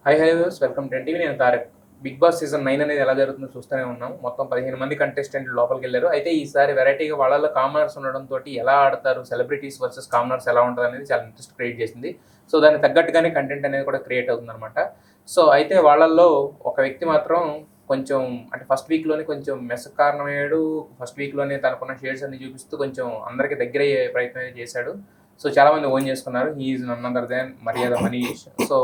High high viewers, welcome to TV. నేను Tarak. Big boss season 9 అనేది ఎలా జరుగుతుందో చూస్తూనే ఉన్నాం. మొత్తం 15 మంది కంటెస్టెంట్లు లోపలికి వెళ్ళారు. అయితే ఈసారి వెరైటీగా వాళ్ళలో కామనర్స్ ఉండడంతో ఎలా ఆడతారు, సెలబ్రిటీస్ వర్సెస్ కామనర్స్ ఎలా ఉంటుంది అనేది చాలా ఇంట్రెస్ట్ క్రియేట్ చేసింది. సో దానికి తగ్గట్టుగానే కంటెంట్ అనేది కూడా క్రియేట్ అవుతుంది అనమాట. సో అయితే వాళ్ళల్లో ఒక వ్యక్తి మాత్రం కొంచెం అంటే ఫస్ట్ వీక్లోనే కొంచెం మెస్ కారణమయ్యాడు. ఫస్ట్ వీక్లోనే తనకున్న షేడ్స్ అన్ని చూపిస్తూ కొంచెం అందరికీ దగ్గర అయ్యే ప్రయత్నం చేశాడు. సో చాలామంది ఓన్ చేసుకున్నారు. హీఈస్ నన్ అదర్ దెన్ మర్యాద మనీష్. సో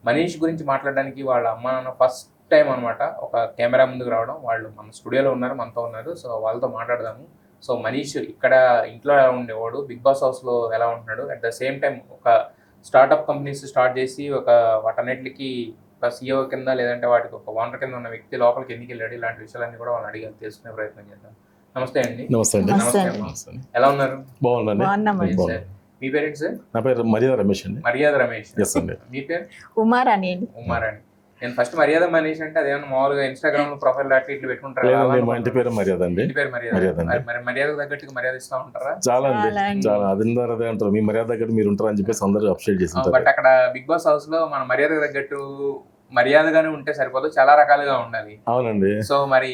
మనీష్ గురించి మాట్లాడడానికి వాళ్ళ అమ్మ నాన్న ఫస్ట్ టైం అనమాట ఒక కెమెరా ముందుకు రావడం. వాళ్ళు మన స్టూడియోలో ఉన్నారు, మనతో ఉన్నారు. సో వాళ్ళతో మాట్లాడదాము. సో మనీష్ ఇక్కడ ఇంట్లో ఎలా ఉండేవాడు, బిగ్ బాస్ హౌస్లో ఎలా ఉంటున్నాడు, అట్ ద సేమ్ టైం ఒక స్టార్టప్ కంపెనీస్ స్టార్ట్ చేసి ఒక వాటన్నిటికి ఒక సీఈఓ కింద లేదంటే వాటికి ఒక ఓనర్ కింద ఉన్న వ్యక్తి లోపలికి ఎందుకు వెళ్ళాడు, ఇలాంటి విషయాలన్నీ కూడా వాళ్ళని అడిగి తెలుసుకునే ప్రయత్నం చేద్దాం. నమస్తే అండి. నమస్తే అండి. నమస్తే అమ్మా. ఎలా ఉన్నారు? బాగున్నానండి. సార్, మీ పేరెంట్స్ సార్? నా పేరు మర్యాద రమేష్ అండి. మర్యాద రమేష్. ఎస్ అండి. మీ పేరు? ఉమారాణి. ఉమారాణి. నేను ఫస్ట్ మర్యాద మనీష్ అంటే అదేమన్నా మామూలుగా ఇన్స్టాగ్రామ్ లో ప్రొఫైల్ అట్లా ఇట్లా పెట్టుకుంటారు. మా ఇంటి పేరు మర్యాద అండి. ఇంటి పేరు మర్యాద. మరి మర్యాద తగ్గట్టుగా మర్యాద ఇస్తా ఉంటారా? చాలా అండి, చాలా అదే అంటారు. మీ మర్యాద తగ్గట్టు మీరు ఉంటారు అని చెప్పేసి అందరూ అప్డేట్ చేసి. బట్ అక్కడ బిగ్ బాస్ హౌస్ లో మన మర్యాద తగ్గట్టు మర్యాదగానే ఉంటే సరిపోదు, చాలా రకాలుగా ఉండాలి. అవునండి. సో మరి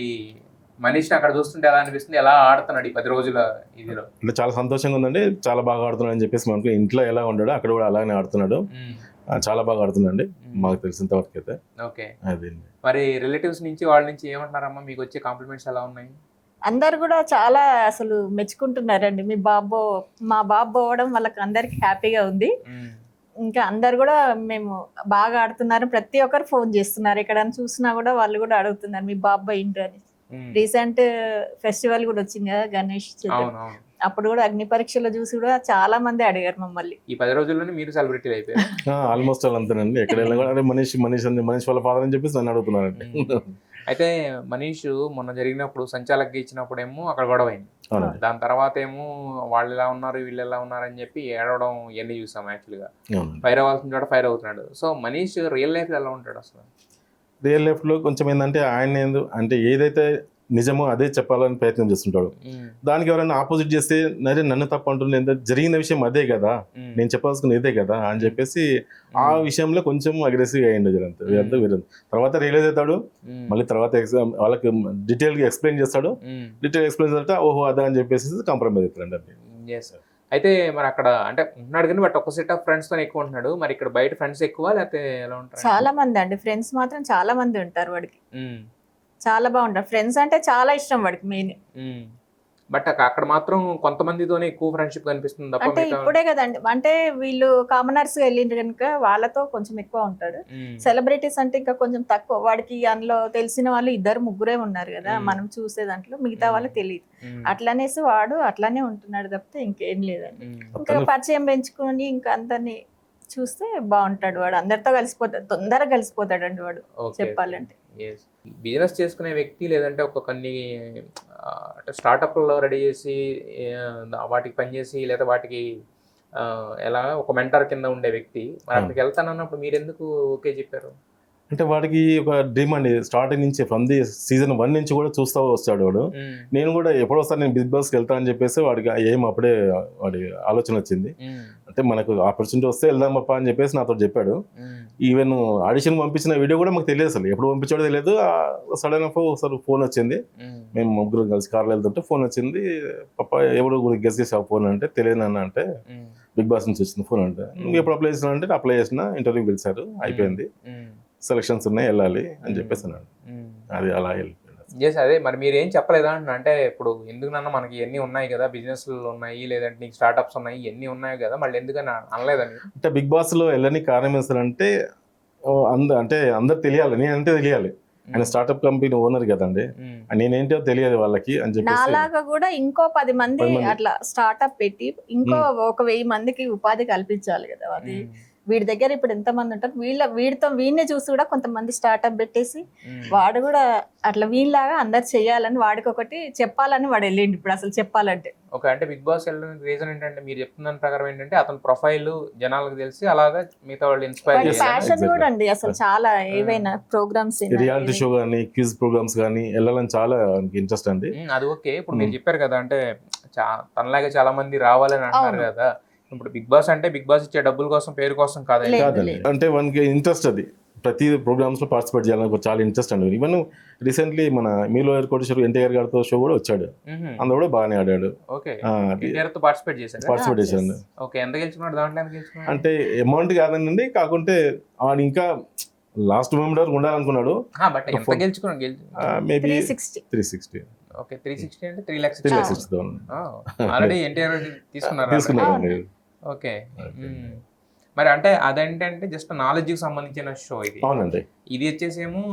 మనీష్ని అక్కడ చూస్తుంటే ఎలా అనిపిస్తుంది, ఎలా ఆడుతున్నాడు ఈ 10 రోజుల ఇదిలో? అంటే చాలా సంతోషంగా ఉందండి. చాలా బాగా ఆడుతున్నాడు అని చెప్పేసి మనకు ఇంట్లో ఎలా ఉన్నాడో అక్కడ కూడా అలానే ఆడుతున్నాడు. చాలా బాగా ఆడుతున్నాండి మాకు తెలిసినంత వరకు అయితే. ఓకే. అదే మరి రిలేటివ్స్ నుంచి వాళ్ళ నుంచి ఏమంటున్నారమ్మా, మీకు వచ్చే కాంప్లిమెంట్స్ ఎలా ఉన్నాయి? అందరు కూడా చాలా అసలు మెచ్చుకుంటున్నారండి. మా బాబు పోవడం వాళ్ళకి అందరికి హ్యాపీగా ఉంది. ఇంకా అందరు కూడా మేము బాగా ఆడుతున్నారు, ప్రతి ఒక్కరు ఫోన్ చేస్తున్నారు. ఎక్కడైనా చూసినా కూడా వాళ్ళు కూడా అడుగుతున్నారు మీ బాబు ఏంటి అని. రీసెంట్ ఫెస్టివల్ కూడా వచ్చింది కదా గణేష్ చతుర్థి, అప్పుడు కూడా అగ్ని పరీక్షలో చూసి కూడా చాలా మంది అడిగారు మమ్మల్ని. ఈ 10 రోజుల్లోనే మీరు సెలబ్రిటీలు అయిపోయారు. ఆల్మోస్ట్ అలా అంతేనండి. ఎక్కడ మనీష్ వాళ్ళ ఫాదర్ అని చెప్పేసి నన్ను అడుగుతున్నారండి. అయితే మనీష్ మొన్న జరిగినప్పుడు సంచాలకుగా ఇచ్చినప్పుడేమో అక్కడ గొడవ అయింది. దాని తర్వాత ఏమో వాళ్ళు ఎలా ఉన్నారు వీళ్ళు ఎలా ఉన్నారు అని చెప్పి ఏడవడం ఇవన్నీ చూసాం. యాక్చువల్గా ఫైర్ అవ్వాల్సిన చోట ఫైర్ అవుతున్నాడు. సో మనీష్ రియల్ లైఫ్ ఎలా ఉంటాడు అసలు? రియల్ లైఫ్లో కొంచెం ఏంటంటే ఆయన అంటే ఏదైతే నిజమో అదే చెప్పాలని ప్రయత్నం చేస్తుంటాడు. దానికి ఎవరైనా ఆపోజిట్ చేస్తే నన్ను తప్పు అంటుంది, జరిగిన విషయం అదే కదా, నేను చెప్పాల్సుకుని ఇదే కదా అని చెప్పేసి ఆ విషయంలో కొంచెం అగ్రెసివ్ అయ్యిండు వీరంతా. తర్వాత రియలైజ్ అవుతాడు, మళ్ళీ తర్వాత వాళ్ళకి డీటెయిల్గా ఎక్స్ప్లెయిన్ చేస్తాడు. డీటెయిల్ ఎక్స్ప్లెయిన్ చేస్తే ఓహో అదా అని చెప్పేసి కాంప్రమైజ్ అవుతాడు అండి. అయితే మరి అక్కడ అంటే ఉంటున్నాడు కానీ బట్ ఒక సెట్ ఆఫ్ ఫ్రెండ్స్ తో ఎక్కువ ఉంటున్నాడు. మరి ఇక్కడ బయట ఫ్రెండ్స్ ఎక్కువ లేకపోతే ఎలా ఉంటారు? చాలా మంది అండి, ఫ్రెండ్స్ మాత్రం చాలా మంది ఉంటారు వాడికి. చాలా బాగుంటారు ఫ్రెండ్స్, అంటే చాలా ఇష్టం వాడికి మెయిన్. బట్ అక్కడ మాత్రం కొంతమందితోనే ఎక్కువ ఫ్రెండ్షిప్ కనిపిస్తుంది. అంటే ఇప్పుడే కదండి, అంటే వీళ్ళు కామనర్స్ వెళ్ళిండ్రు కనుక వాళ్ళతో కొంచెం ఎక్కువ ఉంటాడు. సెలబ్రిటీస్ అంటే ఇంకా కొంచెం తక్కువ. వాడికి అందులో తెలిసిన వాళ్ళు 2-3 ఉన్నారు కదా మనం చూసే దాంట్లో, మిగతా వాళ్ళు తెలియదు. అట్లనేసి వాడు అట్లానే ఉంటున్నాడు తప్పితే ఇంకేం లేదండి. ఇంకా పరిచయం పెంచుకొని ఇంకా అందరినీ చూస్తే బాగుంటాడు వాడు. అందరితో కలిసిపోతాడు, తొందరగా కలిసిపోతాడు అండి వాడు చెప్పాలంటే. బిజినెస్ చేసుకునే వ్యక్తి లేదంటే ఒక కొన్ని స్టార్టప్లో రెడీ చేసి వాటికి పనిచేసి లేదా వాటికి ఎలా ఒక మెంటర్ కింద ఉండే వ్యక్తి మరి అక్కడికి వెళ్తానన్నప్పుడు మీరు ఎందుకు ఓకే చెప్పారు? అంటే వాడికి ఒక డ్రీమ్ అండి, స్టార్టింగ్ నుంచి ఫ్రమ్ ది సీజన్ 1 నుంచి కూడా చూస్తూ వస్తాడు వాడు. నేను కూడా ఎప్పుడో ఒకసారి నేను బిగ్ బాస్కి వెళ్తా అని చెప్పేసి వాడికి అప్పుడే వాడి ఆలోచన వచ్చింది. అంటే మనకు ఆపర్చునిటీ వస్తే వెళ్దామప్ప అని చెప్పేసి నాతో చెప్పాడు. ఈవెన్ ఆడిషన్ పంపించిన వీడియో కూడా మాకు తెలియదు, అసలు ఎప్పుడు పంపించాడో తెలియదు. సడన్ ఒకసారి ఫోన్ వచ్చింది, మేము ముగ్గురు కలిసి కార్లో వెళ్తుంటే ఫోన్ వచ్చింది. పప్ప ఎవరు గెస్ట్ చేసావు ఫోన్ అంటే తెలియదు అన్న, అంటే బిగ్ బాస్ నుంచి వచ్చింది ఫోన్ అంటే. నువ్వు ఎప్పుడు అప్లై చేసినా అంటే అప్లై చేసిన, ఇంటర్వ్యూ పిలిచారు, అయిపోయింది, సెలక్షన్స్ ఉన్నాయి వెళ్ళాలి అని చెప్పేసి అన్నాడు. అది అలా వెళ్ళిపోయింది. అదే మరి మీరు ఏం చెప్పలేదా అంటే ఇప్పుడు ఎందుకన్నా మనకి ఎన్ని ఉన్నాయి కదా, బిజినెస్లు ఉన్నాయి లేదంటే నీకు స్టార్ట్అప్స్ ఉన్నాయి, ఎన్ని ఉన్నాయి కదా, మళ్ళీ ఎందుకని అనలేదని? అంటే బిగ్ బాస్లో వెళ్ళని కారణం ఏంటంటే అంటే అందరు తెలియాలి, నేనంటే తెలియాలి. ఆయన స్టార్ట్అప్ కంపెనీ ఓనర్ కదండి, నేనేంటో తెలియదు వాళ్ళకి అని చెప్పి. నాలాగా కూడా ఇంకో 10 మంది అట్లా స్టార్ట్అప్ పెట్టి ఇంకో 1000 మందికి ఉపాధి కల్పించాలి కదా. అది వీడి దగ్గర ఇప్పుడు ఎంత మంది ఉంటారు, వీడినే చూసి కూడా కొంతమంది స్టార్ట్అప్ పెట్టేసి వాడు కూడా అట్లా వీళ్ళలాగా అందరు చెయ్యాలని వాడికి ఒకటి చెప్పాలని వాడు వెళ్ళిండి ఇప్పుడు అసలు చెప్పాలంటే. ఓకే. అంటే బిగ్ బాస్ వెళ్ళడానికి రీజన్ ఏంటంటే మీరు చెప్తున్న ప్రకారం ఏంటంటే అతని ప్రొఫైల్ జనాలకు తెలిసి అలాగా మిగతా వాళ్ళు ఇన్స్పైర్ ఫ్యాషన్ కూడా అండి అసలు చాలా ఏవైనా ప్రోగ్రామ్స్, రియాలిటీ షో కానీ క్విజ్ ప్రోగ్రామ్స్ కానీ వెళ్ళాలని చాలా ఇంట్రెస్ట్ అండి. అది ఓకే. ఇప్పుడు మీరు చెప్పారు కదా అంటే తనలాగా చాలా మంది రావాలని అంటున్నారు కదా. ఇప్పుడు బిగ్ బాస్ అంటే బిగ్ బాస్ ఇచ్చే డబ్బుల కోసం పేరు కోసం కాదండి, అంటే వానికి ఇంట్రెస్ట్ అది ప్రతి ప్రోగ్రామ్స్లో పార్టిసిపేట్ చేయాలని నాకు చాలా ఇంట్రెస్ట్ అండి. ఈవెన్ రీసెంట్లీ మన మీలో కోటేశ్వర ఎన్టీఆర్ గారితో షో కూడా వచ్చాడు, అందులో కూడా బాగానే ఆడాడు. ఓకే, ఇండియాతో పార్టిసిపేట్ చేశాడు. ఓకే, ఎంత గెలుచుకున్నాడు దాంట్లో? ఎంత గెలుచుకున్నాడు అంటే అమౌంట్ కాదండి, కాకుంటే ఆడు ఇంకా లాస్ట్ మూమెంట్ వరకు ఉండాలనుకున్నాడు. బట్ ఎంత గెలుచుకున్నాడు? మేబీ 360. ఓకే, 360 అంటే 3,60,000 ఆల్రెడీ ఎన్టీఆర్ తీసుకున్నారు. తీసుకున్నాడు. ఓకే, మరి అంటే అదేంటంటే జస్ట్ నాలెడ్జ్కి సంబంధించిన షో ఇది. అవునండి. ఇది వచ్చేసేమో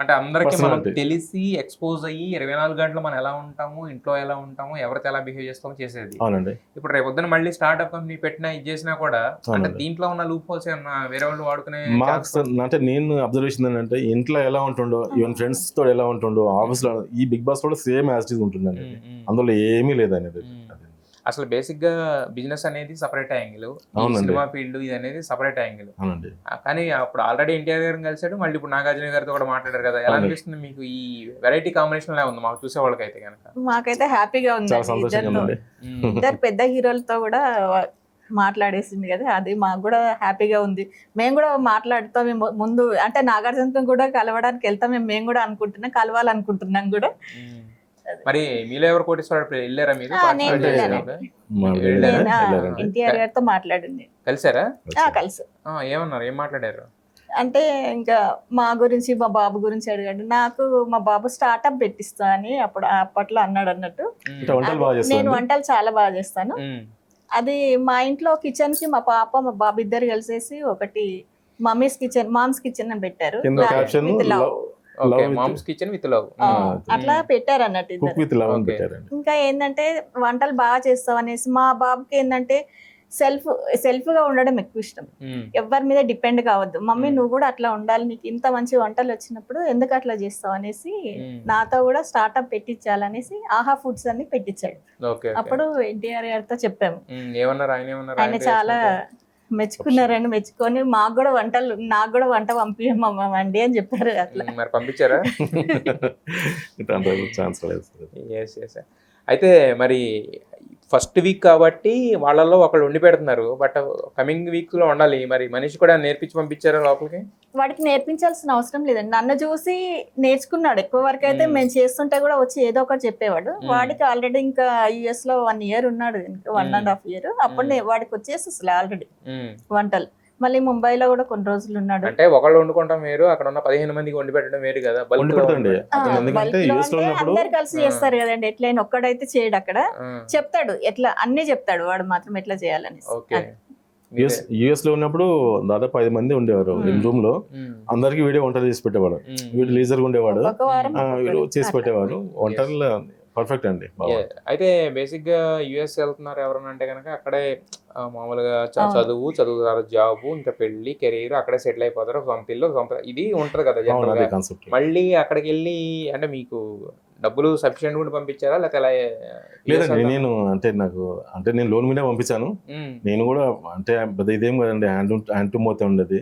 అంటే అందరికీ మనం తెలిసి ఎక్స్పోజ్ అయ్యి 24 గంటలు మనం ఎలా ఉంటాము, ఇంట్లో ఎలా ఉంటాము, ఎవరితో ఎలా బిహేవ్ చేస్తామో చేసేది. అవునండి. ఇప్పుడు రేపు పొద్దున మళ్ళీ స్టార్ట్అప్ కంపెనీ పెట్టినా ఇది చేసినా కూడా అంటే దీంట్లో ఉన్న లూప్ హోల్స్ ఏమన్నా వేరే వాళ్ళు వాడుకునే మార్క్స్ అంటే నేను అబ్జర్వేషన్ ఏంటంటే ఇంట్లో ఎలా ఉంటుండో, ఈవెన్ ఫ్రెండ్స్ తో ఎలా ఉంటుండో, ఆఫీస్ లో ఈ బిగ్ బాస్ కూడా సేమ్ యాజ్ ఇట్ ఉంటుందండి, అందులో ఏమీ లేదనేది. అసలు బేసిక్ గా బిజినెస్ అనేది సపరేట్ యాంగిల్, సినిమా ఫీల్డ్ ఇది అనేది సపరేట్ యాంగిల్. కానీ అప్పుడు ఆల్రెడీ ఎన్టీఆర్ గారిని కలిసాడు, మళ్ళీ ఇప్పుడు నాగార్జున గారితో కూడా మాట్లాడారు కదా. ఎలా అనిపిస్తుంది మీకు? ఈ వెరైటీ కాంబినేషన్ లా ఉంది మాకు చూసే వాళ్ళకైతే కనుక. మాకైతే హ్యాపీగా ఉంది. ఇద్దరు పెద్ద హీరోలతో కూడా మాట్లాడేసింది కదా, అది మాకు కూడా హ్యాపీగా ఉంది. మేము కూడా మాట్లాడుతాం ముందు, అంటే నాగార్జునతో కూడా కలవడానికి వెళ్తాం మేము కూడా అనుకుంటున్నాం, కలవాలనుకుంటున్నాం కూడా. మరి మీలో ఎవరు కోటేశ్వర వెళ్ళారా మీరు? ఎన్టీఆర్ గారితో మాట్లాడింది. కలిసారా? కలిసి. ఏమన్నారు? ఏం మాట్లాడారు? అంటే ఇంకా మా గురించి, మా బాబు గురించి అడిగాడు. నాకు మా బాబు స్టార్ట్అప్ పెట్టిస్తా అని అప్పట్లో అన్నాడు అన్నట్టు. నేను వంటలు చాలా బాగా చేస్తాను. అది మా ఇంట్లో కిచెన్ కి మా పాప మా బాబు ఇద్దరు కలిసేసి ఒకటి మామ్స్ కిచెన్ అని పెట్టారు. మామ్స్ కిచెన్ విత్ లవ్ అట్లా పెట్టారు అన్నట్టు. ఇంకా ఏంటంటే వంటలు బాగా చేస్తావు అనేసి, మా బాబుకి ఏంటంటే సెల్ఫ్ గా ఉండడం ఎక్కువ ఇష్టం, ఎవరి మీద డిపెండ్ కావద్దు. మమ్మీ నువ్వు కూడా అట్లా ఉండాలి, నీకు ఇంత మంచి వంటలు వచ్చినప్పుడు ఎందుకు అట్లా చేస్తావు అనేసి నాతో కూడా స్టార్ట్అప్ పెట్టించాలనేసి ఆహా ఫుడ్స్ అన్ని పెట్టించాడు. అప్పుడు ఎన్టీఆర్ గారితో చెప్పాము. ఆయన చాలా మెచ్చుకొని నాకు కూడా వంట పంపించమండి అని చెప్పారు. అట్లా మరి పంపించారా? అయితే మరి ఫస్ట్ వీక్ కాబట్టి వాళ్ళల్లో ఒకళ్ళు వండి పెడుతున్నారు, బట్ కమింగ్ వీక్ లో ఉండాలి. మరి మనిషి కూడా నేర్పించి పంపించారా లోపలికి? వాడికి నేర్పించాల్సిన అవసరం లేదండి, నన్ను చూసి నేర్చుకున్నాడు. ఎక్కువ వరకు అయితే మేము చేస్తుంటే కూడా వచ్చి ఏదో ఒకటి చెప్పేవాడు. వాడికి ఆల్రెడీ ఇంకా US లో 1 year ఉన్నాడు, ఇంకా 1.5 year. అప్పుడు వాడికి వచ్చేసి అసలు ఆల్రెడీ వంటలు. మళ్ళీ ముంబైలో కూడా కొన్ని రోజులు ఉన్నాడు. అంటే ఒకళ్ళు వండుకుంటాం వేరు, అక్కడ ఉన్న 15 మందికి వండి పెట్టడం వేరు కదా. అందరు కలిసి చేస్తారు కదండి, ఎట్లయినా ఒక్కడైతే చేయడు. అక్కడ చెప్తాడు, ఎట్లా అన్ని చెప్తాడు వాడు మాత్రం ఎట్లా చేయాలని. US లో ఉన్నప్పుడు దాదాపు 5 మంది ఉండేవారు రూమ్ లో, అందరికి వీడియో వంటలు చేసి పెట్టేవాడు. వీడు లీజర్ ఉండేవాడు, చేసి పెట్టేవాడు వంటలు. పర్ఫెక్ట్ అండి. అయితే బేసిక్ గా US వెళ్తున్నారు ఎవరన్నా అంటే కనుక అక్కడే మామూలుగా చదువు తర్వాత జాబ్, ఇంకా పెళ్లి, కెరీర్, అక్కడే సెటిల్ అయిపోతారు. సొంత ఇల్లు ఇది ఉంటది కదా. మళ్ళీ అక్కడికి వెళ్ళి అంటే మీకు డబ్బులు సఫిషియెంట్ కూడా పంపించారా లేకపోతే? లేదండి, నేను లోన్ మీద పంపించాను. నేను కూడా అంటే ఇదేం కదండి, హ్యాండ్ టు మౌత్ ఉండేది.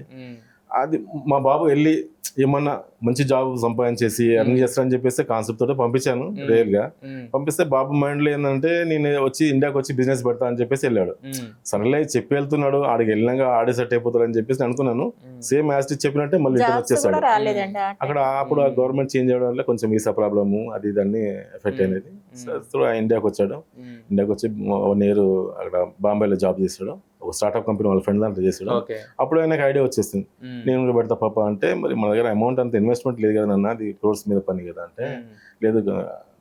అది మా బాబు వెళ్ళి ఏమన్నా మంచి జాబ్ సంపాదించేసి అన్ని చేస్తారని చెప్పేసి కాన్సెప్ట్ తోటే పంపించాను. రేర్ గా పంపిస్తే బాబు మైండ్ లో ఏంటంటే నేను వచ్చి ఇండియాకి వచ్చి బిజినెస్ పెడతా అని చెప్పేసి వెళ్ళాడు. సరేలే చెప్పి వెళ్తున్నాడు, ఆడికి వెళ్ళినాక ఆడే సెట్ అయిపోతాడు అని చెప్పేసి అనుకున్నాను. సేమ్ యాజ్ ఇట్ చెప్పినట్టే మళ్ళీ రిటర్న్ వచ్చేసాడు. అక్కడ అప్పుడు ఆ గవర్నమెంట్ చేంజ్ అవ్వడం వల్ల కొంచెం వీసా ప్రాబ్లము అది దాన్ని ఎఫెక్ట్ అనేది. ఇండియాకి వచ్చాడు. ఇండియాకి వచ్చి 1 year అక్కడ బాంబేలో జాబ్ చేశాడు. ఒక స్టార్ట్అప్ కంపెనీ వాళ్ళ ఫ్రెండ్ దాంట్లో చేసాడు. అప్పుడు ఆయనకు ఐడియా వచ్చేసింది, నేను కూడా పెడతా పాప అంటే. మరి మన దగ్గర అమౌంట్ అంత ఇన్వెస్ట్మెంట్ లేదు కదా నాన్న, అది క్రోర్స్ మీద పని కదా అంటే, లేదు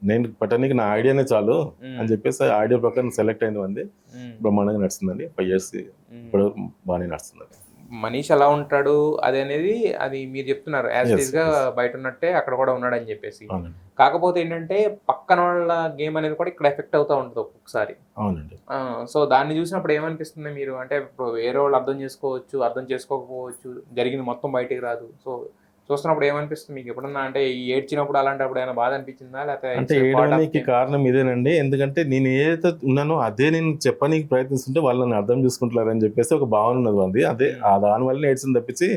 నేను పెట్టడానికి నా ఐడియానే చాలు అని చెప్పేసి ఐడియా ప్రకారం సెలెక్ట్ అయింది. బ్రహ్మాండంగా నడుస్తుందండి. 5 years ఇప్పుడు బాగానే నడుస్తుందండి. మనీష్ ఎలా ఉంటాడు అది అనేది అది మీరు చెప్తున్నారు, యాజ్ ఇట్ ఈస్ గా బయట ఉన్నట్టే అక్కడ కూడా ఉన్నాడు అని చెప్పేసి. కాకపోతే ఏంటంటే పక్కన వాళ్ళ గేమ్ అనేది కూడా ఇక్కడ ఎఫెక్ట్ అవుతూ ఉంటుంది ఒక్కొక్కసారి. సో దాన్ని చూసినప్పుడు ఏమనిపిస్తుంది మీరు? అంటే ఇప్పుడు వేరే వాళ్ళు అర్థం చేసుకోవచ్చు, అర్థం చేసుకోకపోవచ్చు, జరిగింది మొత్తం బయటికి రాదు. సో చూస్తున్నప్పుడు ఏమనిపిస్తుంది మీకు ఎప్పుడన్నా? అంటే ఏడ్చినప్పుడు అలాంటప్పుడు ఏమైనా బాధ అనిపించిందా? లేకపోతే ఏడవడానికి కారణం ఇదేనండి. ఎందుకంటే నేను ఏదైతే ఉన్నానో అదే నేను చెప్పడానికి ప్రయత్నిస్తుంటే వాళ్ళని అర్థం చేసుకుంటున్నారని చెప్పేసి ఒక భావన ఉన్నది అంది. అదే దానివల్ల ఏడ్చింది తప్పించి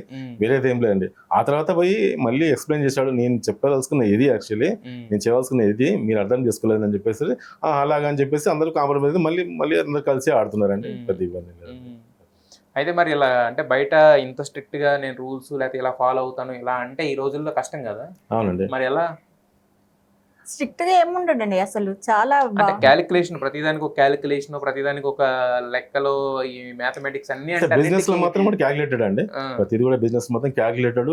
వేరేది ఏం లేదండి. ఆ తర్వాత పోయి మళ్ళీ ఎక్స్ప్లెయిన్ చేశాడు, నేను చెప్పదలుచుకున్న ఇది యాక్చువల్లీ నేను చేయవలసిన ఇది మీరు అర్థం చేసుకోలేదని చెప్పేసి అలాగని చెప్పేసి అందరూ కాంప్రమైజ్ మళ్ళీ అందరూ కలిసి ఆడుతున్నారండి. పెద్ద ఇబ్బంది లేదు. అయితే మరి ఇలా అంటే బయట ఇంత స్ట్రిక్ట్ గా నేను రూల్స్ లేకపోతే ఇలా ఫాలో అవుతాను ఇలా అంటే ఈ రోజుల్లో కష్టం కదా, అవునండి. మరి ఎలా స్ట్రిక్ట్ గా ఏముండడండి అసలు, చాలా అంటే క్యాలిక్యులేషన్, ప్రతిదానికి ఒక క్యాలిక్యులేషన్, ప్రతిదానికి ఒక లెక్కలో ఈ మ్యాథమెటిక్స్ అన్ని అంటే బిజినెస్ లో మాత్రం కూడా క్యాలిక్యులేటెడ్ అండి, ప్రతిది కూడా బిజినెస్ మొత్తం క్యాలిక్యులేటెడ్,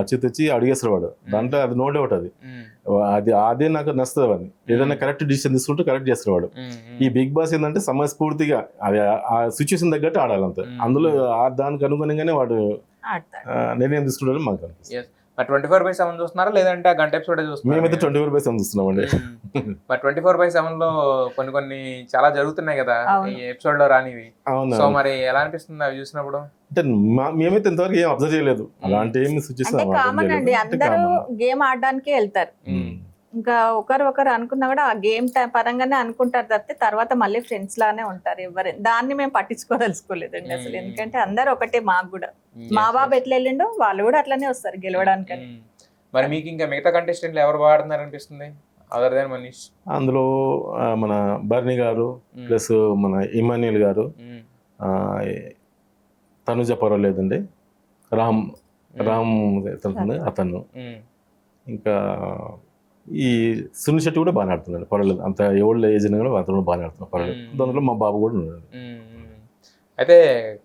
అచ్చి తెచ్చి అడిగేస్తారు వాడు, దాంట్లో అది నో డౌట్. అది అదే నాకు నచ్చుతుంది. అని ఏదైనా కరెక్ట్ డిసిషన్ తీసుకుంటే కరెక్ట్ చేస్తారు వాడు. ఈ బిగ్ బాస్ ఏంటంటే సమయస్ఫూర్తిగా అది ఆ సిచ్యువేషన్ తగ్గట్టు ఆడాలి అంతే, అందులో దానికి అనుగుణంగానే వాడు నిర్ణయం తీసుకుంటాడు మాకు అనిపిస్తుంది. మరి 24/7 చూస్తున్నారా లేదంటే ఆ గంట ఎపిసోడ్ చూస్తున్నారా? మేమైతే 24/7 చూస్తున్నామండి. మరి 24/7 లో కొన్ని చాలా జరుగుతున్నాయి కదా ఈ ఎపిసోడ్ లో రానివి. సో మరి ఎలా అనిపిస్తుంది అవి చూసినప్పుడు? అంటే మేమైతే ఇంతవరకు ఏం అబ్జర్వ్ చేయలేదు అలాంటి ఏమి సిచ్యువేషన్. కామన్ అండి, అందరూ గేమ్ ఆడడానికే వెళ్తారు. ఇంకా ఒకరు అనుకున్నా కూడా ఆ గేమ్ పరంగానే అనుకుంటారు తప్పితే తర్వాత మళ్ళీ ఫ్రెండ్స్ లానే ఉంటారు. ఎవరు దాన్ని మేము పట్టించుకోదలుచుకోలేదండి అసలు, ఎందుకంటే అందరు ఒకటే. మాకు కూడా మా బాబు ఎట్లా వెళ్ళిండో వాళ్ళు కూడా అట్లనే వస్తారు గెలవడానికని. మరి మీకు ఇంకా మిగతా కంటెస్టెంట్లు ఎవరు వాడుతున్నారు అనిపిస్తుంది అదర్ దాన్ మనీష్? అందులో మన బర్నీ గారు ప్లస్ మన ఇమాన్యుల్ గారు, తనుజ పర్వాలేదండి, రామ్ అతను, ఇంకా ఈ సునీల్ శెట్టి కూడా బాగా ఆడుతున్నాడు, పర్వాలేదు. అంత ఓల్డ్ ఏజ్ కూడా అతను బాగా ఆడుతున్నాడు, పర్వాలేదు. అందులో మా బాబు కూడా ఉన్నాడు. అయితే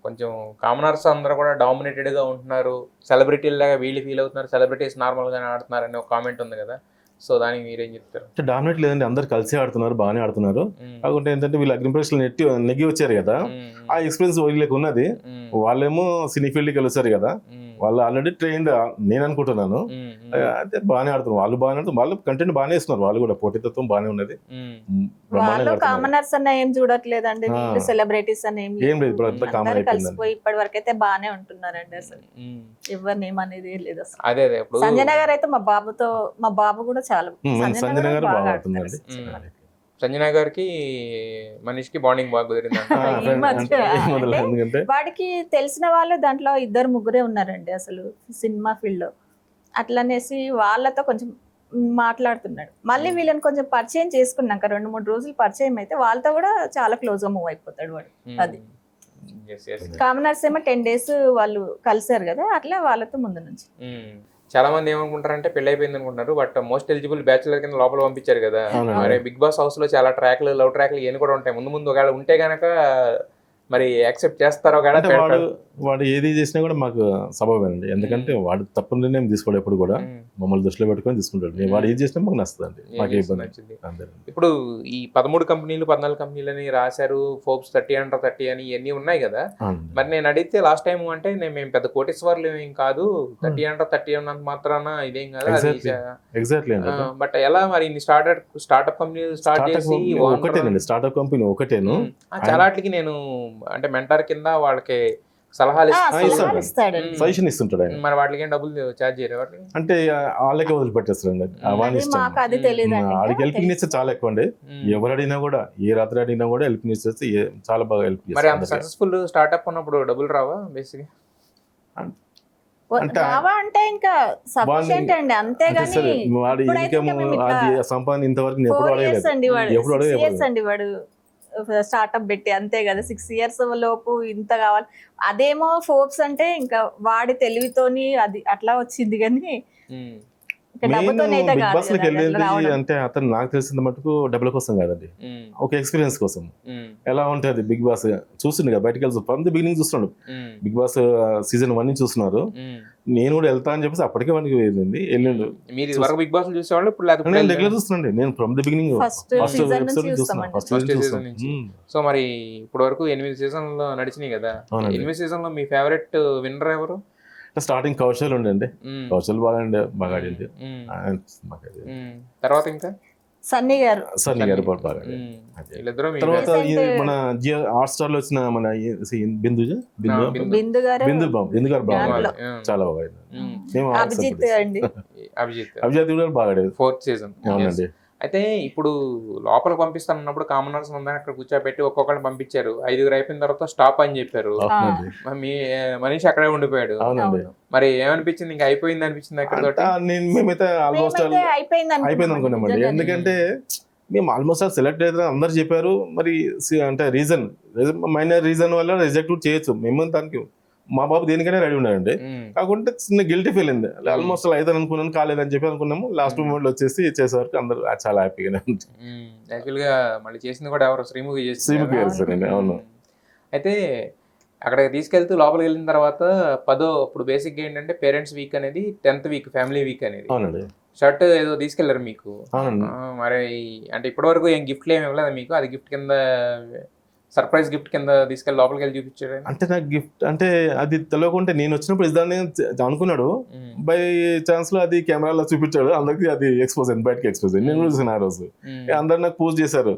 కొంచెం కామనర్స్ అందరూ కూడా డామినేటెడ్ గా ఉంటున్నారు, సెలబ్రిటీల లాగా వీళ్ళు ఫీల్ అవుతున్నారు, సెలబ్రిటీస్ నార్మల్ గానే ఆడుతున్నారు అనే ఒక కామెంట్ ఉంది కదా, సో దానికి మీరేం చెప్తారు? అంటే డామినేట్ లేదండి, అందరు కలిసి ఆడుతున్నారు, బాగానే ఆడుతున్నారు. కాకుంటే ఏంటంటే వీళ్ళు అగ్రిప్రెషన్ నెగ్గి వచ్చారు కదా, ఆ ఎక్స్పీరియన్స్ వీళ్ళకి ఉన్నది. వాళ్ళేమో సినీ ఫీల్డ్కి వెళ్ళొచ్చారు కదా, వాళ్ళు ఆల్రెడీ ట్రైన్డ్ నేను అనుకుంటున్నాను. అయితే బాగానే ఆడుతున్నారు, వాళ్ళు బాగానే ఆడుతున్నారు, వాళ్ళు కంటెంట్ బాగానే ఇస్తున్నారు, వాళ్ళు కూడా పోటీతత్వం బాగానే ఉన్నది. వాళ్ళు కామనర్స్ అన్న ఏం చూడట్లేదండి, వీళ్ళు సెలబ్రిటీస్ అని ఏం లేదు, అందరూ కలిసిపోయి ఇప్పటి వరకు అయితే బాగానే ఉంటున్నారండి. అసలు ఎవరిని ఏమనేది లేదు అసలు. అదే సంజన గారు అయితే మా బాబు కూడా చాలా సంజన గారు బాగా ఆడుతుందండి. సంజన గారికి మనీష్కి బాండింగ్ బాగా కుదిరింది. వాడికి తెలిసిన వాళ్ళు దాంట్లో 2-3 ఉన్నారండి అసలు సినిమా ఫీల్డ్ లో, అట్లనేసి వాళ్ళతో కొంచెం మాట్లాడుతున్నాడు. మళ్ళీ వీళ్ళని కొంచెం పరిచయం చేసుకున్నాక 2-3 రోజులు పరిచయం అయితే వాళ్ళతో కూడా చాలా క్లోజ్ గా మూవ్ అయిపోతాడు వాడు. అది కామనర్స్ ఏమో 10 days వాళ్ళు కలిసారు కదా, అట్లా వాళ్ళతో ముందు నుంచి. చాలా మంది ఏమనుకుంటారంటే పెళ్లి అయిపోయింది అనుకుంటారు, బట్ మోస్ట్ ఎలిజిబుల్ బ్యాచులర్ కింద లోపల పంపించారు కదా. మరి బిగ్ బాస్ హౌస్ లో చాలా ట్రాక్లు, లవ్ ట్రాక్లు ఇవన్నీ కూడా ఉంటాయి. ముందు ఒకవేళ ఉంటే గనక మరి యాక్సెప్ట్ చేస్తారో కదా. వాడు ఏది చేసినా కూడా మాకు సబబేనండి, ఎందుకంటే వాడు తప్పు నిర్ణయం తీసుకోడు, ఎప్పుడు కూడా మమ్మల్ని దృష్టిలో పెట్టుకొని తీసుకుంటాడు. వాడు ఏది చేసినా మాకు నచ్చుతుంది, మాకు ఇబ్బంది. ఇప్పుడు ఈ 13 కంపెనీలు 14 కంపెనీలు అని రాశారు, ఫోర్బ్స్ 30 under 30 అని ఇవన్నీ ఉన్నాయి కదా. మరి నేను అడిగితే లాస్ట్ టైం అంటే మేము పెద్ద కోటీశ్వర్లు ఏం కాదు, 30 under 30 అన్నంత మాత్రాన ఇదేం కదా. ఎగ్జాక్ట్లీ. బట్ ఎలా మరి స్టార్ట్అప్ కంపెనీ స్టార్ట్ చేసి ఒకటేనండి, స్టార్ట్అప్ కంపెనీ ఒకటేను. చాలా వాటికి నేను అంటే మెంటర్ కింద వాళ్ళకి సలహాలు సజెషన్ ఇస్తుంటాడు ఆయన. మరి వాటికి ఏం డబ్బులు ఛార్జ్ చేయరు వాటికి? అంటే వాళ్ళకే వదిలిపెట్టేస్తారండి, వాడికి హెల్పింగ్ నేచర్ చాలా ఎక్కువ అండి. ఎవరు అడిగినా కూడా, ఏ రాత్రి అడిగినా కూడా హెల్పింగ్ నేచర్ చాలా బాగా హెల్ప్ చేస్తారు. మరి అంత సక్సెస్ఫుల్ స్టార్ట్అప్ ఉన్నప్పుడు డబ్బులు రావా బేసిక్? అంటే ఇంకా సఫిషియెంట్ అండి, అంతేగాని వాడి ఇన్కమ్ అది సంపాదన ఇంతవరకు ఎప్పుడు అడగలేదు వాడు స్టార్ట్అప్ పెట్టి, అంతే కదా. 6 years లోపు ఇంత కావాలి. అదేమో ఫోర్బ్స్ అంటే ఇంకా వాడి తెలివితోని అది అట్లా వచ్చింది, కానీ బిగ్ బాస్ లోకి వెళ్ళేది అంటే అతను నాకు తెలిసిన మటుకు డబ్బుల కోసం కాదండి, ఒక ఎక్స్పీరియన్స్ కోసం. ఎలా ఉంటుంది బిగ్ బాస్ చూస్తుండే కదా, బయటకు వెళ్తాను ఫ్రమ్ ది బిగినింగ్ చూస్తున్నాడు. బిగ్ బాస్ season 1 నుంచి చూస్తున్నారు. నేను కూడా వెళ్తా అని చెప్పేసి అప్పటికే వాడికి వెళ్ళిండు. బిగ్ బాస్ చూసేవాళ్ళు ఇప్పుడు నేను రెగ్యులర్ చూస్తున్నాండి, నేను from the beginning first episode చూస్తున్నాను. సో మరి ఇప్పటి వరకు 8 సీజన్లు నడిచినాయి కదా, 8 సీజన్లో మీ ఫేవరెట్ విన్నర్ ఎవరు? స్టార్టింగ్ కౌశల్ ఉండండి, కౌశల్ బాగా ఆడింది. తర్వాత ఇంకా సన్నీ గారు బాగా. తర్వాత మన జియో హాట్ స్టార్ లో వచ్చిన మన బిందు గారు బాగా, చాలా బాగా అభిజిత్ కూడా బాగా ఆడేది 4th సీజన్. అవునండి. అయితే ఇప్పుడు లోపలికి పంపిస్తానన్నప్పుడు కామనర్స్ అందరూ అక్కడ కూర్చోబెట్టి ఒక్కొక్కరిని పంపించారు. 5 అయిపోయిన తర్వాత స్టాప్ అని చెప్పారు. మనీష్ అక్కడే ఉండిపోయాడు. మరి ఏమనిపించింది? ఇంకా అయిపోయింది అనిపించింది అక్కడ? మేమైతే ఆల్మోస్ట్ అయిపోయింది అనుకున్నామండి, ఎందుకంటే మేము ఆల్మోస్ట్ సెలెక్ట్ అయితే అందరు చెప్పారు. మరి అంటే మైనర్ రీజన్ వల్ల రిజెక్ట్ చేయొచ్చు. మేము దానికి మా బాబు దేనికైనా రెడీ ఉన్నాడండి. కాకుంటే చిన్న గిల్టీ ఫీల్ అయింది. ఆల్మోస్ట్ అయితే అనుకున్నాను, కాలేదని చెప్పి అనుకున్నాము. లాస్ట్ మూమెంట్ లో వచ్చేసి చేసేవరకు అందరూ చాలా హ్యాపీగానే ఉంది. యాక్చువల్ గా మళ్ళీ చేసింది కూడా ఎవరు శ్రీముఖి శ్రీముఖి గారు సార్ అండి. అవును. అయితే అక్కడికి తీసుకెళ్తూ లోపలికి వెళ్ళిన తర్వాత ఇప్పుడు బేసిక్గా ఏంటంటే పేరెంట్స్ వీక్ అనేది 10th వీక్ ఫ్యామిలీ వీక్ అనేది. అవునండి. షర్ట్ ఏదో తీసుకెళ్లారు మీకు. అవునండి. మరి అంటే ఇప్పటి వరకు ఏం గిఫ్ట్లు ఏమి ఇవ్వలేదు మీకు? అది గిఫ్ట్ కింద సర్ప్రైజ్ గిఫ్ట్ కింద తీసుకెళ్ళి లోపలికి వెళ్ళి చూపించాడు. అంటే నాకు గిఫ్ట్ అంటే అది తెలియకుంటే నేను వచ్చినప్పుడు ఇద్దాన్ని అనుకున్నాడు. బై ఛాన్స్ లో అది కెమెరాలో చూపించాడు. అందరికి అది ఎక్స్పోజ్ అయింది, బయటకి ఎక్స్పోజ్ అయింది. నేను కూడా చూసాను ఆ రోజు. అందరు నాకు పూజ చేశారు.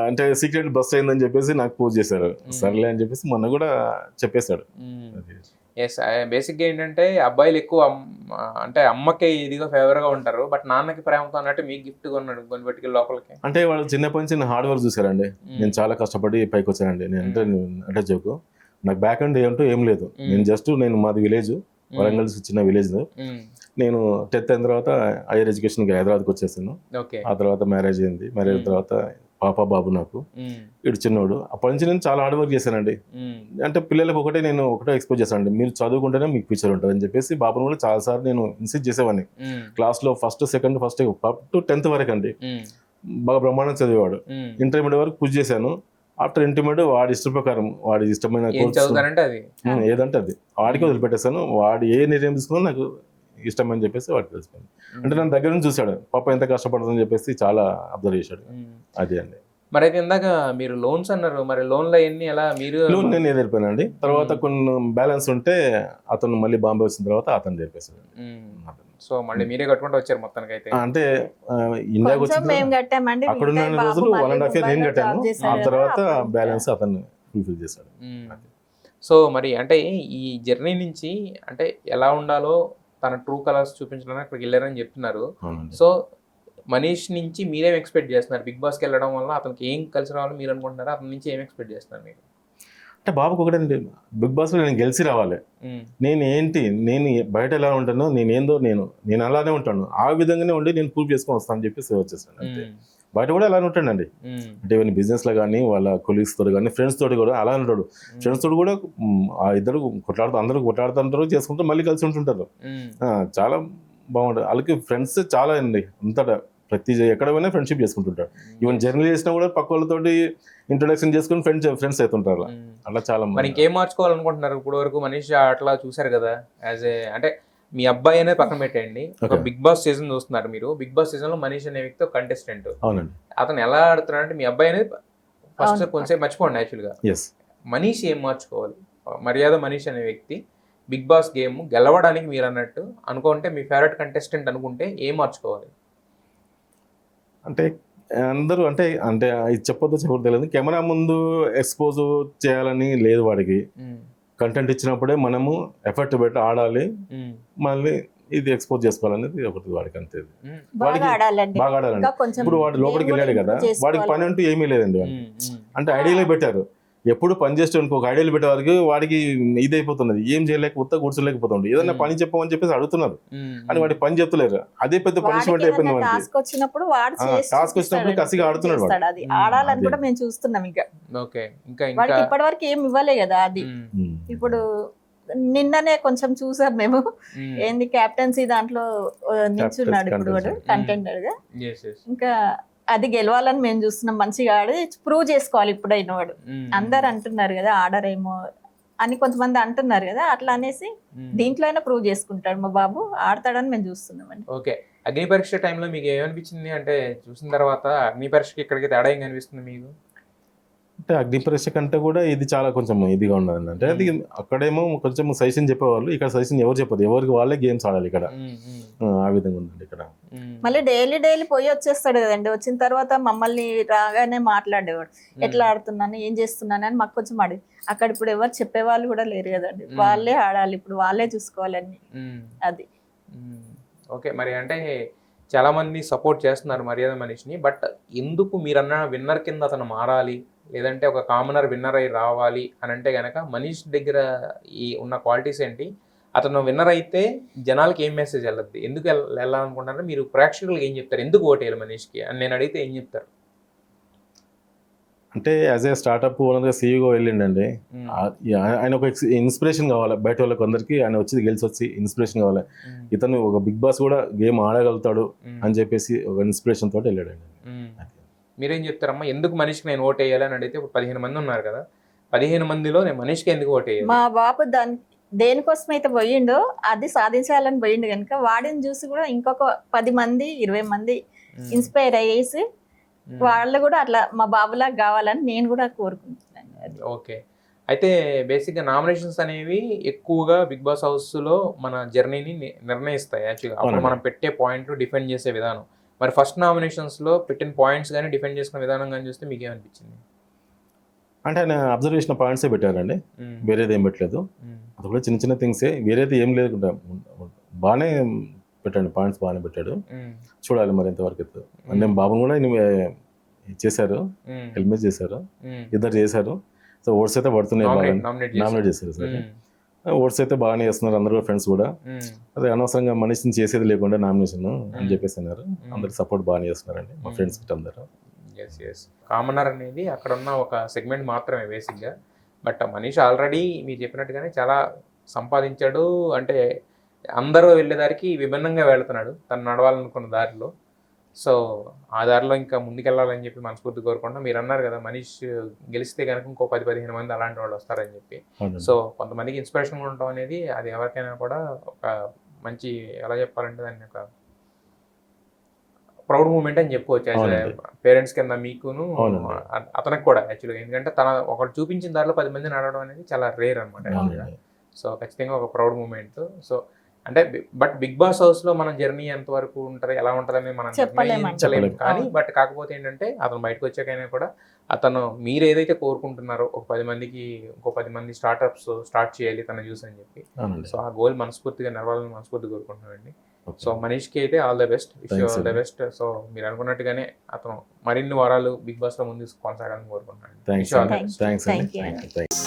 అంటే సీక్రెట్ బస్ట్ అయిందని చెప్పేసి నాకు పూజ చేశారు. సర్లే అని చెప్పేసి మొన్న కూడా చెప్పేశాడు. ఎస్, బేసిక్గా ఏంటంటే అబ్బాయిలు ఎక్కువ అంటే అమ్మకి ఇదిగా ఫేవర్గా ఉంటారు, బట్ నాన్నకి ప్రేమతో అన్నట్టు మీకు గిఫ్ట్ కొన్నాడు కొన్ని పట్టుకెళ్ళి లోపలికి. అంటే వాళ్ళు చిన్నప్పటి నుంచి హార్డ్ వర్క్ చూసారండి. నేను చాలా కష్టపడి పైకి వచ్చానండి. నేను అంటే జోకు నాకు బ్యాక్ అండ్ ఏంటో ఏం లేదు. నేను మాది విలేజ్, వరంగల్ చిన్న విలేజ్. నేను 10th అయిన తర్వాత హైయర్ ఎడ్యుకేషన్కి హైదరాబాద్కి వచ్చేసాను. ఆ తర్వాత మ్యారేజ్ అయింది. మ్యారేజ్ తర్వాత పాప బాబు నాకు, ఇటు చిన్నోడు. అప్పటి నుంచి నేను చాలా హార్డ్ వర్క్ చేశానండి. అంటే పిల్లలకు నేను ఒకటే ఎక్స్పోజ్ చేశానండి, మీరు చదువుకుంటేనే మీకు ఫ్యూచర్ ఉంటుంది అని చెప్పేసి బాబుని కూడా చాలా సార్లు నేను ఇన్సిస్ట్ చేసేవాడిని. క్లాస్లో ఫస్ట్ అప్ టు 10th వరకు అండి బాగా బ్రహ్మాండంగా చదివేవాడు. ఇంటర్మీడియట్ వరకు పూజ చేశాను. ఆఫ్టర్ ఇంటర్మీడియట్ వాడి ఇష్ట ప్రకారం వాడి ఇష్టమైన ఏదంటే అది వాడికి వదిలిపెట్టేశాను. వాడు ఏ నిర్ణయం తీసుకున్నా నాకు ఇష్టమని చెప్పేసి వాడికి తెలిసిపోయింది. అంటే నన్ను దగ్గర నుంచి చూశాడు, పాప ఎంత కష్టపడుతుందని చెప్పేసి చాలా అబ్జర్వ్ చేశాడు. అది అండి. మరి అయితే ఇందాక మీరు లోన్స్ అన్నారు, మరి లోన్లో ఎన్ని ఎలా మీరు? లోన్ నేను ఎదిరిపోయానండి. తర్వాత కొన్ని బ్యాలెన్స్ ఉంటే అతను మళ్ళీ బాంబే వచ్చిన తర్వాత అతను తెరిపేశాడు. సో మళ్ళీ మీరే కట్టుకుంటూ వచ్చారు మొత్తానికి అయితే? అంటే ఇండియాకి వచ్చి అక్కడ ఉన్న రోజులు 1.5 years నేను కట్టాను. ఆ తర్వాత బ్యాలెన్స్ అతను ఫుల్ఫిల్ చేశాడు. సో మరి అంటే ఈ జర్నీ నుంచి అంటే ఎలా ఉండాలో తన ట్రూ కలర్స్ చూపించడానికి అక్కడికి వెళ్ళారని చెప్తున్నారు. సో మనీష్ నుంచి మీరేం ఎక్స్పెక్ట్ చేస్తున్నారు? బిగ్ బాస్కి వెళ్ళడం వల్ల అతనికి ఏం కలిసి రావాలో మీరు అనుకుంటున్నారా? అతని నుంచి ఏం ఎక్స్పెక్ట్ చేస్తున్నారు మీరు? అంటే బాబుకి ఒకటండి, బిగ్ బాస్లో నేను గెలిచి రావాలి. నేను బయట ఎలా ఉంటానో నేను అలానే ఉంటాను. ఆ విధంగానే ఉండి నేను ప్రూవ్ చేసుకొని వస్తాను అని చెప్పేసి వచ్చేసాను. అంతే. బయట కూడా అలానే ఉంటాడండి. అంటే ఈవెన్ బిజినెస్లో కానీ వాళ్ళ కొలీగ్స్ తోటి కానీ ఫ్రెండ్స్ తోటి కూడా అలా ఉంటాడు. ఫ్రెండ్స్ తోటి కూడా ఆ ఇద్దరు అందరూ కొట్లాడుతుంటారు, చేసుకుంటారు, మళ్ళీ కలిసి ఉంటుంటారు. చాలా బాగుంటుంది వాళ్ళకి. ఫ్రెండ్స్ చాలా అండి, అంతటా ఎక్కడ పోయినా ఫ్రెండ్షిప్ చేసుకుంటుంటారు. ఈవెన్ జర్నీ చేసినా కూడా పక్క వాళ్ళతోటి ఇంట్రొడక్షన్ చేసుకుని ఫ్రెండ్స్ అవుతుంటారు. అలా చాలా. మరి ఇంకేం మార్చుకోవాలనుకుంటున్నారు? ఇప్పుడు వరకు మనీష్ అట్లా చూసారు కదా, అంటే మీ అబ్బాయి అనేది పక్కన పెట్టండి, ఒక బిగ్ బాస్ సీజన్ చూస్తున్నారు మీరు. బిగ్ బాస్ సీజన్ లో మనీష్ అనే వ్యక్తి కంటెస్టెంట్. అవునండి. అతను ఎలా ఆడుతున్నాడు అంటే మీ అబ్బాయి అనేది ఫస్ట్ కొంచెం మర్చిపోండి. యాక్చువల్గా మనీష్ ఏం మార్చుకోవాలి? మర్యాద మనీష్ అనే వ్యక్తి బిగ్ బాస్ గేమ్ గెలవడానికి మీరు అన్నట్టు అనుకుంటే, మీ ఫేవరెట్ కంటెస్టెంట్ అనుకుంటే ఏం మార్చుకోవాలి? అంటే అందరూ అంటే ఇది చెప్పొద్దు తెలియదు, కెమెరా ముందు ఎక్స్పోజ్ చేయాలని లేదు వాడికి. కంటెంట్ ఇచ్చినప్పుడే మనము ఎఫర్ట్ పెట్టి ఆడాలి, మళ్ళీ ఇది ఎక్స్పోజ్ చేసుకోవాలనేది ఒకటి వాడికి. అంతే. వాడికి బాగా ఆడాలండి. ఇప్పుడు వాడు లోపలికి వెళ్ళాడు కదా, వాడికి పని అంటూ ఏమీ లేదండి. అంటే ఐడియాలో పెట్టారు, ఎప్పుడు పని చేస్తే ఒక ఐడియాలు పెట్టే వారికి వాడికి ఇది అయిపోతున్నది, ఏం చేయలేక ఉత్త కూర్చోలేకపోతుంది. ఏదైనా పని చెప్పమని చెప్పేసి అడుగుతున్నారు, అని వాడి పని చెప్తలేరు. అదే పెద్ద పనిష్మెంట్ అయిపోయింది వాడికి. టాస్క్ వచ్చినప్పుడు కసిగా ఆడుతున్నాడు వాడు. ఆడాలని కూడా మేము చూస్తున్నాం. ఇంకా ఇప్పటి వరకు ఏమి ఇవ్వలే కదా. అది ఇప్పుడు నిన్ననే కొంచెం చూసాం మేము, ఏంది క్యాప్టెన్సీ దాంట్లో నిల్చున్నాడు ఇప్పుడు వాడు కంటెండర్ గా. ఇంకా అది గెలవాలని మేము చూస్తున్నాం. మంచిగా ఆడి ప్రూవ్ చేసుకోవాలి ఇప్పుడైనా వాడు. అందరు అంటున్నారు కదా ఆడరేమో అని, కొంతమంది అంటున్నారు కదా, అట్లా అనేసి దీంట్లో అయినా ప్రూవ్ చేసుకుంటాడు మా బాబు, ఆడతాడని మేము చూస్తున్నాం అండి. ఓకే. అగ్ని పరీక్ష టైంలో మీకు ఏమనిపించింది? అంటే చూసిన తర్వాత అగ్ని పరీక్షకి ఇక్కడికి తేడా ఏం కనిపిస్తుంది మీకు? అంటే అగ్ని పరీక్ష కంటే కూడా ఇది చాలా కొంచెం ఇదిగా ఉన్నది. అంటే అది అక్కడేమో కొంచెం సజెషన్ చెప్పేవాళ్ళు, ఇక్కడ సజెషన్ ఎవరు చెప్పదు, ఎవరికి వాళ్ళే గేమ్స్ ఆడాలి ఇక్కడ. ఆ విధంగా ఉందండి ఇక్కడ. మళ్ళీ డైలీ పోయి వచ్చేస్తాడు కదండి. వచ్చిన తర్వాత మమ్మల్ని రాగానే మాట్లాడేవాడు, ఎట్లా ఆడుతున్నాను, ఏం చేస్తున్నాను అని మాకు కొంచెం అడిగి. అక్కడ ఇప్పుడు ఎవరు చెప్పేవాళ్ళు కూడా లేరు కదండి, వాళ్ళే ఆడాలి, ఇప్పుడు వాళ్ళే చూసుకోవాలని. అది ఓకే. మరి అంటే చాలా మంది సపోర్ట్ చేస్తున్నారు మర్యాద మనీష్ని, బట్ ఎందుకు మీరన్న విన్నర్ కింద అతను మారాలి, లేదంటే ఒక కామనర్ విన్నర్ అయి రావాలి అని అంటే కనుక మనీష్ దగ్గర ఈ ఉన్న క్వాలిటీస్ ఏంటి, అతను విన్నర్ అయితే జనాలకి ఏం మెసేజ్ వెళ్ళద్ది, ఎందుకు వెళ్ళాలనుకుంటారంటే మీరు ప్రేక్షకులకు ఏం చెప్తారు, ఎందుకు ఓటేయాలి మనీష్కి అని నేను అడిగితే ఏం చెప్తారు? అంటే యాజ్ ఏ స్టార్ట్అప్ ఓనర్గా సీఈఓ వెళ్ళిండండి. ఆయన ఒక ఇన్స్పిరేషన్ కావాలి బయట వాళ్ళకి అందరికీ. ఆయన వచ్చి గెలిచి వచ్చి ఇన్స్పిరేషన్ కావాలి. ఇతను ఒక బిగ్ బాస్ కూడా గేమ్ ఆడగలుగుతాడు అని చెప్పేసి ఒక ఇన్స్పిరేషన్ తోటి వెళ్ళాడండి. మీరేం చెప్తారమ్మా, ఎందుకు మనీష్కి నేను ఓటేయాలి అని అడిగితే ఇప్పుడు 15 మంది ఉన్నారు కదా, 15 మందిలో నేను మనీష్కి ఎందుకు ఓటేయాలి? మా బాబు దేనికోసం అయితే పోయిండో అది సాధించాలని పోయిండు కనుక వాడిని చూసి కూడా ఇంకొక 10 మంది 20 మంది ఇన్స్పైర్ అయ్యేసి వాళ్ళు కూడా అట్లా మా బాబులా కావాలని నేను కూడా కోరుకుంటున్నాను. ఓకే, అయితే బేసిక్గా నామినేషన్స్ అనేవి ఎక్కువగా బిగ్ బాస్ హౌస్లో మన జర్నీని నిర్ణయిస్తాయి యాక్చువల్గా. అప్పుడు మనం పెట్టే పాయింట్లు డిఫెండ్ చేసే విధానం. మరి ఫస్ట్ నామినేషన్స్లో పెట్టిన పాయింట్స్ కానీ డిఫెండ్ చేసుకున్న విధానం కానీ చూస్తే మీకు ఏమనిపించింది? అంటే ఆయన అబ్జర్వేషన్ పాయింట్సే పెట్టారండి, వేరేది ఏం పెట్టలేదు. అది కూడా చిన్న చిన్న థింగ్సే, వేరేది ఏం లేదు. బాగానే పెట్టండి, పాయింట్స్ బాగానే పెట్టాడు. చూడాలి మరి ఎంతవరకు ఎత్తు. అంటే బాబుని కూడా చేశారు, హెల్మెట్ చేశారు, ఇద్దరు చేశారు. సో ఓట్స్ అయితే పడుతున్నాయి, బాగా నామినేట్ చేశారు సార్. ఓట్స్ అయితే బాగానే చేస్తున్నారు అందరూ, ఫ్రెండ్స్ కూడా. అదే అనవసరంగా మనిషిని చేసేది లేకుండా నామినేషన్ అని చెప్పేసి అన్నారు. అందరు సపోర్ట్ బాగానే చేస్తున్నారండి మా ఫ్రెండ్స్ గిట్ట అందరూ. కామనర్ అనేది అక్కడ ఉన్న ఒక సెగ్మెంట్ మాత్రమే బేసిక్గా. బట్ మనీష్ ఆల్రెడీ మీరు చెప్పినట్టుగానే చాలా సంపాదించాడు. అంటే అందరూ వెళ్ళేదారికి విభిన్నంగా వెళ్తున్నాడు తను నడవాలనుకున్న దారిలో. సో ఆ దారిలో ఇంకా ముందుకెళ్ళాలని చెప్పి మనస్ఫూర్తి కోరుకుంటున్నాం. మీరు అన్నారు కదా మనీష్ గెలిస్తే కనుక ఇంకో 10-15 మంది అలాంటి వాళ్ళు వస్తారని చెప్పి. సో కొంతమందికి ఇన్స్పిరేషన్గా ఉండటం అనేది అది ఎవరికైనా కూడా ఒక మంచి, ఎలా చెప్పాలంటే దాన్ని ఒక ప్రౌడ్ మూమెంట్ అని చెప్పుకోవచ్చు. పేరెంట్స్ కింద మీకును అతనికి కూడా యాక్చువల్గా. ఎందుకంటే తన ఒకటి చూపించిన దారిలో 10 మంది నడవడం అనేది చాలా రేర్ అనమాట. సో ఖచ్చితంగా ఒక ప్రౌడ్ మూమెంట్. సో అంటే బట్ బిగ్ బాస్ హౌస్లో మన జర్నీ ఎంతవరకు ఉంటుంది, ఎలా ఉంటుందని మనం నిర్ణయించలేము. కానీ బట్ కాకపోతే ఏంటంటే అతను బయటకు వచ్చాకైనా కూడా అతను మీరు ఏదైతే కోరుకుంటున్నారో ఒక 10 మందికి ఇంకో 10 మంది స్టార్ట్అప్స్ స్టార్ట్ చేయాలి తన జ్యూస్ అని చెప్పి. సో ఆ గోల్ మనస్ఫూర్తిగా నెరవేరాలని మనస్ఫూర్తిగా కోరుకుంటున్నామండి. సో మనీష్కి అయితే all the best, wish you all the best. So మీరు అనుకున్నట్టుగానే అతను మరిన్ని వారాలు బిగ్ బాస్లో ముందు కొనసాగాలని కోరుకుంటున్నాను. థ్యాంక్స్.